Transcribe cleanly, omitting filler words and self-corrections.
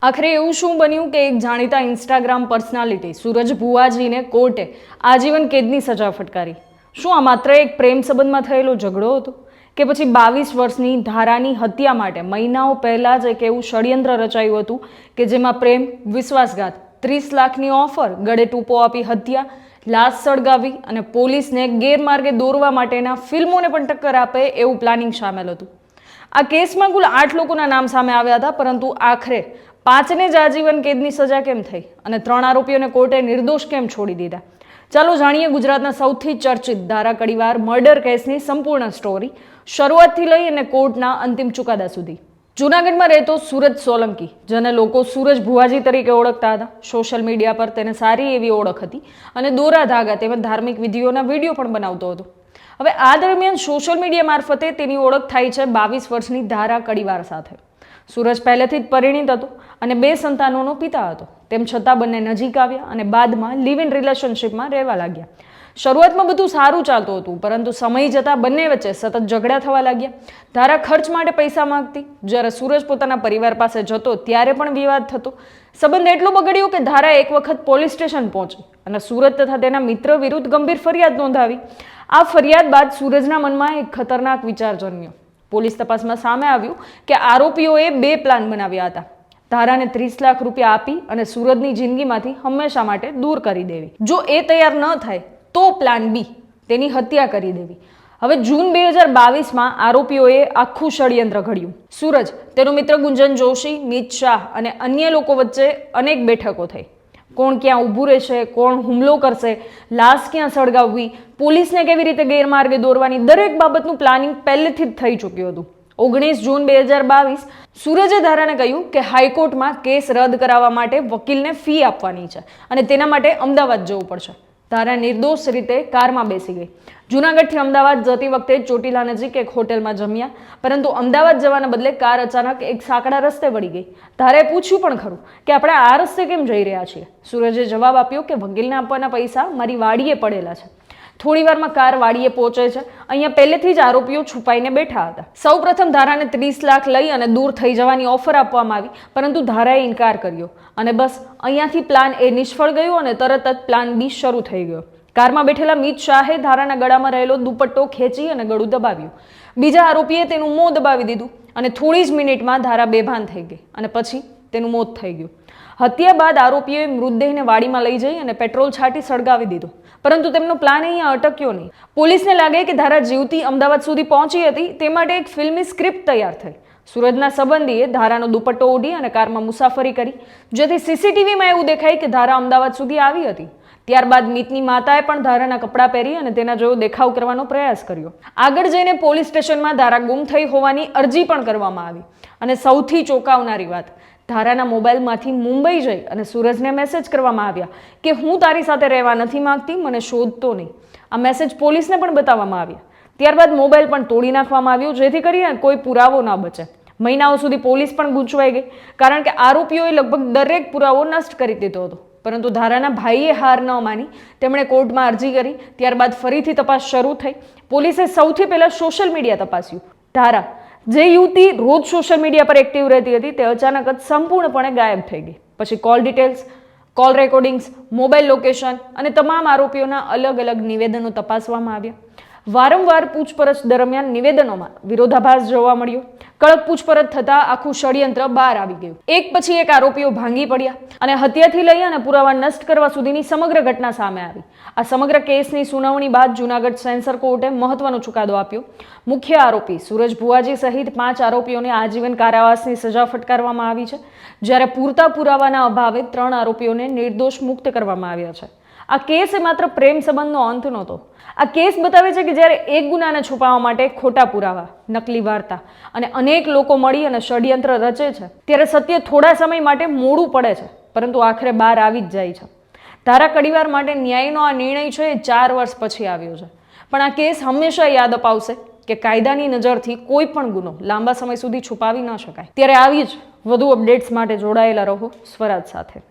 આખરે એવું શું બન્યું કે એક જાણીતા ઇન્સ્ટાગ્રામ પર્સનાલિટી સૂરજ ભુવાજીને કોર્ટે આજીવન કેદની સજા ફટકારી। શું આ માત્ર એક પ્રેમ સંબંધમાં થયેલો ઝઘડો હતો કે પછી 22 વર્ષની ધારાની હત્યા માટે મહિનાઓ પહેલા જ એક એવું ષડયંત્ર રચાયું હતું કે જેમાં પ્રેમ, વિશ્વાસઘાત, 30 લાખની ઓફર, ગળે ટૂંપો આપી હત્યા, લાશ સળગાવી અને પોલીસને ગેરમાર્ગે દોરવા માટેના ફિલ્મોને પણ ટક્કર આપે એવું પ્લાનિંગ સામેલ હતું। આ કેસમાં કુલ 8 લોકોના નામ સામે આવ્યા હતા, પરંતુ આખરે 5ને જ આજીવન કેદની સજા કેમ થઈ અને 3 આરોપીઓને કોર્ટે નિર્દોષ કેમ છોડી દીધા? ચાલો જાણીએ ગુજરાતના સૌથી ચર્ચિત ધારા કડીવાર મર્ડર કેસની સંપૂર્ણ સ્ટોરી, શરૂઆતથી લઈ અને કોર્ટના અંતિમ ચુકાદા સુધી। જૂનાગઢમાં રહેતો સૂરજ સોલંકી, જેને લોકો સૂરજ ભુવાજી તરીકે ઓળખતા હતા, સોશિયલ મીડિયા પર તેને સારી એવી ઓળખ હતી અને દોરા ધાગા તેમજ ધાર્મિક વિધિઓના વિડીયો પણ બનાવતો હતો। હવે આ દરમિયાન સોશિયલ મીડિયા મારફતે તેની ઓળખ થાય છે 22 વર્ષની ધારા કડીવાર સાથે। સૂરજ પહેલેથી જ પરિણીત હતો અને 2 સંતાનોનો પિતા હતો, તેમ છતાં બંને નજીક આવ્યા અને બાદમાં લિવ ઇન રિલેશનશિપમાં રહેવા લાગ્યા। શરૂઆતમાં બધું સારું ચાલતું હતું, પરંતુ સમય જતાં બંને વચ્ચે સતત ઝઘડા થવા લાગ્યા। ધારા ખર્ચ માટે પૈસા માંગતી, જ્યારે સૂરજ પોતાના પરિવાર પાસે જતો ત્યારે પણ વિવાદ થતો। સંબંધ એટલો બગડ્યો કે ધારા એક વખત પોલીસ સ્ટેશન પહોંચી અને સૂરજ તથા તેના મિત્ર વિરુદ્ધ ગંભીર ફરિયાદ નોંધાવી। આ ફરિયાદ બાદ સૂરજના મનમાં એક ખતરનાક વિચાર જન્મ્યો। પોલીસ તપાસમાં સામે આવ્યું કે આરોપીઓએ 2 પ્લાન બનાવ્યા હતા। ધારાને 30 લાખ રૂપિયા આપી અને સૂરજની જિંદગીમાંથી હંમેશા માટે દૂર કરી દેવી। જો એ તૈયાર ન થાય તો પ્લાન બી, તેની હત્યા કરી દેવી। હવે જૂન 2022માં આરોપીઓએ આખું ષડયંત્ર ઘડ્યું। સૂરજ, તેનો મિત્ર ગુંજન જોશી, મિત શાહ અને અન્ય લોકો વચ્ચે અનેક બેઠકો થઈ। કોણ ક્યાં ઊભું રહેશે, કોણ હુમલો કરશે, લાશ ક્યાં સળગાવવી, પોલીસને કેવી રીતે ગેરમાર્ગે દોરવાની, દરેક બાબતનું પ્લાનિંગ પહેલેથી જ થઈ ચૂક્યું હતું। 19 જૂન 2022 સૂરજે ધારાને કહ્યું કે હાઈકોર્ટમાં કેસ રદ કરાવવા માટે વકીલને ફી આપવાની છે અને તેના માટે અમદાવાદ જવું પડશે। ધારા નિર્દોષ રીતે કારમાં બેસી ગઈ। જૂનાગઢથી અમદાવાદ જતી વખતે ચોટીલા નજીક એક હોટેલમાં જમ્યા, પરંતુ અમદાવાદ જવાના બદલે કાર અચાનક એક સાંકડા રસ્તે વળી ગઈ। ધારાએ પૂછ્યું પણ ખરું કે આપણે આ રસ્તે કેમ જઈ રહ્યા છીએ? સૂરજે જવાબ આપ્યો કે વકીલને આપવાના પૈસા મારી વાડીએ પડેલા છે। થોડી વારમાં કાર વાડીએ પહોંચે છે। અહીંયા પહેલેથી જ આરોપીઓ છુપાઈને બેઠા હતા। સૌપ્રથમ ધારાને 30 લાખ લઈ અને દૂર થઈ જવાની ઓફર આપવામાં આવી, પરંતુ ધારાએ ઇનકાર કર્યો અને બસ અહીંયાથી પ્લાન એ નિષ્ફળ ગયો અને તરત જ પ્લાન બી શરૂ થઈ ગયો। કારમાં બેઠેલા મિત શાહે ધારાના ગળામાં રહેલો દુપટ્ટો ખેંચી અને ગળું દબાવ્યું। બીજા આરોપીએ તેનું મોં દબાવી દીધું અને થોડી જ મિનિટમાં ધારા બેભાન થઈ ગઈ અને પછી તેનું મોત થઈ ગયું। હત્યા બાદ આરોપીઓએ મૃતદેહને વાડીમાં લઈ જઈ અને પેટ્રોલ છાંટી સળગાવી દીધો, પરંતુ તેમનો પ્લાન અહીંયા અટક્યો નહીં। પોલીસને લાગે કે ધારા જીવતી અમદાવાદ સુધી પહોંચી હતી, તે માટે એક ફિલ્મી સ્ક્રિપ્ટ તૈયાર થઈ। સૂરજના સંબંધીએ ધારાનો દુપટ્ટો ઓઢી અને કારમાં મુસાફરી કરી, જેથી સીસીટીવીમાં એવું દેખાય કે ધારા અમદાવાદ સુધી આવી હતી। ત્યારબાદ મિતની માતાએ પણ ધારાના કપડાં પહેરી અને તેના જેવો દેખાવ કરવાનો પ્રયાસ કર્યો। આગળ જઈને પોલીસ સ્ટેશનમાં ધારા ગુમ થઈ હોવાની અરજી પણ કરવામાં આવી અને સૌથી ચોંકાવનારી વાત, ધારાના મોબાઈલમાંથી મુંબઈ જઈ અને સૂરજને મેસેજ કરવામાં આવ્યા કે હું તારી સાથે રહેવા નથી માંગતી, મને શોધતો નહીં। આ મેસેજ પોલીસને પણ બતાવવામાં આવ્યા। ત્યારબાદ મોબાઈલ પણ તોડી નાખવામાં આવ્યો, જેથી કરીને કોઈ પુરાવો ન બચે। મહિનાઓ સુધી પોલીસ પણ ગૂંચવાઈ ગઈ, કારણ કે આરોપીઓએ લગભગ દરેક પુરાવો નષ્ટ કરી દીધો હતો। પરંતુ ધારાના ભાઈએ હાર ન માની તેમણે કોર્ટમાં અરજી કરી। ત્યારબાદ ફરીથી તપાસ શરૂ થઈ। પોલીસે સૌથી પહેલા સોશિયલ મીડિયા તપાસ્યું। ધારા, જે યુવતી રોજ સોશિયલ મીડિયા પર એક્ટિવ રહેતી હતી, તે અચાનક જ સંપૂર્ણપણે ગાયબ થઈ ગઈ। પછી call details, call recordings, mobile location અને તમામ આરોપીઓના અલગ અલગ નિવેદનો તપાસવામાં આવ્યા। વારંવાર પૂછપરછ દરમિયાન નિવેદનોમાં વિરોધાભાસ જોવા મળ્યો। કડક પૂછપરછ થતાં આખું ષડયંત્ર બહાર આવી ગયું। એક પછી એક આરોપીઓ ભાંગી પડ્યા અને હત્યાથી લઈ અને પુરાવા નષ્ટ કરવા સુધીની સમગ્ર ઘટના સામે આવી। આ સમગ્ર કેસની સુનાવણી બાદ જૂનાગઢ સેન્સર કોર્ટે મહત્વનો ચુકાદો આપ્યો। મુખ્ય આરોપી સૂરજ ભુવાજી સહિત 5 આરોપીઓને આજીવન કારાવાસની સજા ફટકારવામાં આવી છે, જ્યારે પૂરતા પુરાવાના અભાવે 3 આરોપીઓને નિર્દોષ મુક્ત કરવામાં આવ્યા છે। આ કેસ એ માત્ર પ્રેમ સંબંધનો અંત નહોતો। આ કેસ બતાવે છે કે જ્યારે એક ગુનાને છુપાવવા માટે ખોટા પુરાવા, નકલી વાર્તા અને અનેક લોકો મળી અને ષડયંત્ર રચે છે, ત્યારે સત્ય થોડા સમય માટે મોડું પડે છે, પરંતુ આખરે બહાર આવી જ જાય છે। ધારા કડીવાર માટે ન્યાયનો આ નિર્ણય છે એ 4 વર્ષ પછી આવ્યો છે, પણ આ કેસ હંમેશા યાદ અપાવશે કે કાયદાની નજરથી કોઈ પણ ગુનો લાંબા સમય સુધી છુપાવી ન શકાય। ત્યારે આવી જ વધુ અપડેટ્સ માટે જોડાયેલા રહો સ્વરાજ સાથે।